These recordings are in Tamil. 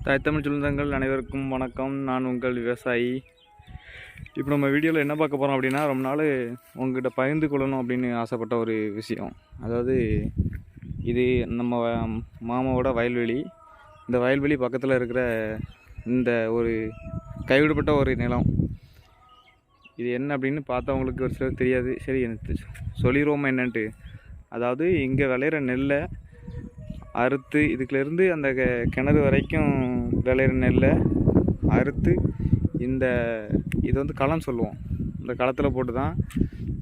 தாய் தமிழ் சொந்தங்கள் அனைவருக்கும் வணக்கம். நான் உங்கள் விவசாயி. இப்போ நம்ம வீடியோவில் என்ன பார்க்க போகிறோம் அப்படின்னா, ரொம்ப நாள் உங்ககிட்ட பகிர்ந்து கொள்ளணும் அப்படின்னு ஆசைப்பட்ட ஒரு விஷயம். அதாவது இது நம்ம மாமாவோட வயல்வெளி. இந்த வயல்வெளி பக்கத்தில் இருக்கிற இந்த ஒரு கைவிடப்பட்ட ஒரு நிலம். இது என்ன அப்படின்னு பார்த்தவங்களுக்கு ஒரு சிலர் தெரியாது. சரி, எனக்கு சொல்லிடுவோமா என்னன்ட்டு. அதாவது இங்கே விளையிற நெல்லை அறுத்து இதுக்குலேருந்து அந்த கிணறு வரைக்கும் விளையிற நெல்லை அறுத்து இது வந்து களம் சொல்லுவோம். இந்த களத்தில் போட்டு தான்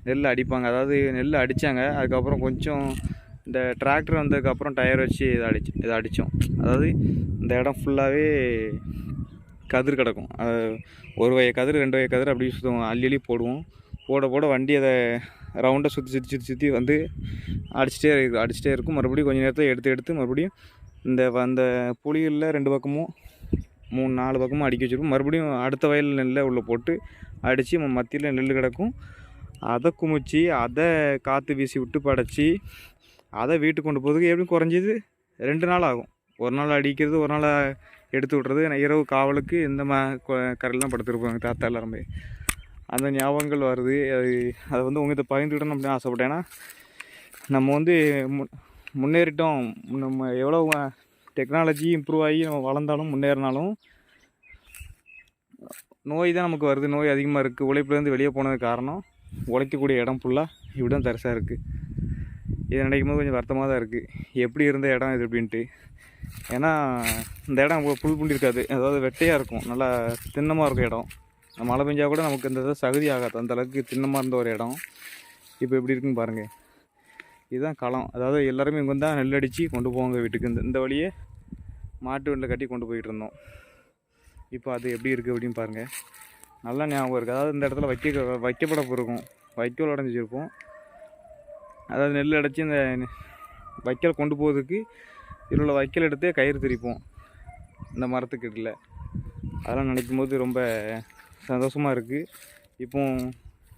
நெல் அடிப்பாங்க. அதாவது நெல் அடித்தாங்க, அதுக்கப்புறம் கொஞ்சம் இந்த டிராக்டர் வந்ததுக்கப்புறம் டயர் வச்சு இதை அடித்தோம். அதாவது இந்த இடம் ஃபுல்லாகவே கதிர் கிடக்கும். ஒரு வகை கதிர், 2 வகை கதிர் அப்படி சுற்றுவோம். அள்ளி போடுவோம். போட வண்டி அதை ரவுண்டாக சுற்றி வந்து அடிச்சிட்டே இருக்கும். மறுபடியும் கொஞ்சம் நேரத்தில் எடுத்து மறுபடியும் அந்த புளிகளில் 2 பக்கமும் 3-4 பக்கமும் அடிக்க வச்சுருக்கும். மறுபடியும் அடுத்த வயல் நெல்லை உள்ளே போட்டு அடித்து மத்தியில் நெல் கிடக்கும். அதை குமிச்சு அதை காற்று வீசி விட்டு படைச்சி அதை வீட்டுக்கு கொண்டு போகிறதுக்கு எப்படியும் குறைஞ்சது 2 நாள் ஆகும். ஒரு நாள் அடிக்கிறது, ஒரு நாள் எடுத்து விட்றது. இரவு காவலுக்கு இந்த கரையில் படுத்துருப்பாங்க தாத்தா எல்லாருமே. அந்த ஞாபகங்கள் வருது. அதை வந்து உங்கள்கிட்ட பகிர்ந்துக்கிட்டோன்னு அப்படின்னு ஆசைப்பட்டேன். ஏன்னா நம்ம வந்து முன்னேறிட்டோம். நம்ம எவ்வளோ டெக்னாலஜி இம்ப்ரூவ் ஆகி நம்ம வளர்ந்தாலும் முன்னேறினாலும் நோய் தான் நமக்கு வருது. நோய் அதிகமாக இருக்குது. உழைப்புலேருந்து வெளியே போனதுக்கு காரணம் உழைக்கக்கூடிய இடம் ஃபுல்லாக இப்படி தான் தரிசாக இருக்குது. இதை நினைக்கும் போது கொஞ்சம் வருத்தமாக தான் இருக்குது. எப்படி இருந்த இடம் இது அப்படின்ட்டு. ஏன்னா இந்த இடம் புல் புண்டி இருக்காது. அதாவது வெட்டையாக இருக்கும், நல்லா திண்ணமாக இருக்கும் இடம். மழை பெஞ்சால் கூட நமக்கு இந்த சகுதி ஆகாது. அந்தளவுக்கு திண்ணமாக இருந்த ஒரு இடம் இப்போ எப்படி இருக்குன்னு பாருங்கள். இதுதான் களம். அதாவது எல்லாருமே இங்கே தான் நெல் அடித்து கொண்டு போவாங்க வீட்டுக்கு. இந்த வழியே மாட்டு வண்டியில் கட்டி கொண்டு போயிட்டு இருந்தோம். இப்போ அது எப்படி இருக்குது அப்படின்னு பாருங்கள். நல்லா ஞாபகம் இருக்குது. அதாவது இந்த இடத்துல வைக்கப்பட இருக்கும், வைக்கோல் அடைஞ்சிருப்போம். அதாவது நெல் அடைச்சி இந்த வைக்கல் கொண்டு போகிறதுக்கு இதில் உள்ள வைக்கல் எடுத்து கயிறு திரிப்போம் இந்த மரத்துக்கு இல்லை. அதெல்லாம் நினைக்கும் போது ரொம்ப சந்தோஷமாக இருக்குது. இப்போ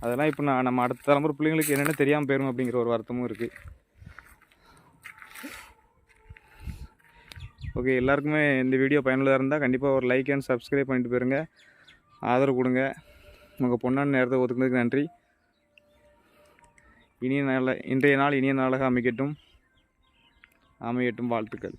அதெல்லாம் இப்போ நம்ம அடுத்த தலைமுறை பிள்ளைங்களுக்கு என்னென்ன தெரியாமல் போயிடும் அப்படிங்கிற ஒரு வருத்தமும் இருக்குது. ஓகே, எல்லாருக்குமே இந்த வீடியோ பயனுள்ளதாக இருந்தால் கண்டிப்பாக ஒரு லைக் அண்ட் சப்ஸ்கிரைப் பண்ணிட்டு போயிருங்க. ஆதரவு கொடுங்க. உங்கள் பொண்ணான நேரத்தை ஒதுக்குனதுக்கு நன்றி. இன்றைய நாள் இனிய நாளாக அமையட்டும் வாழ்த்துக்கள்.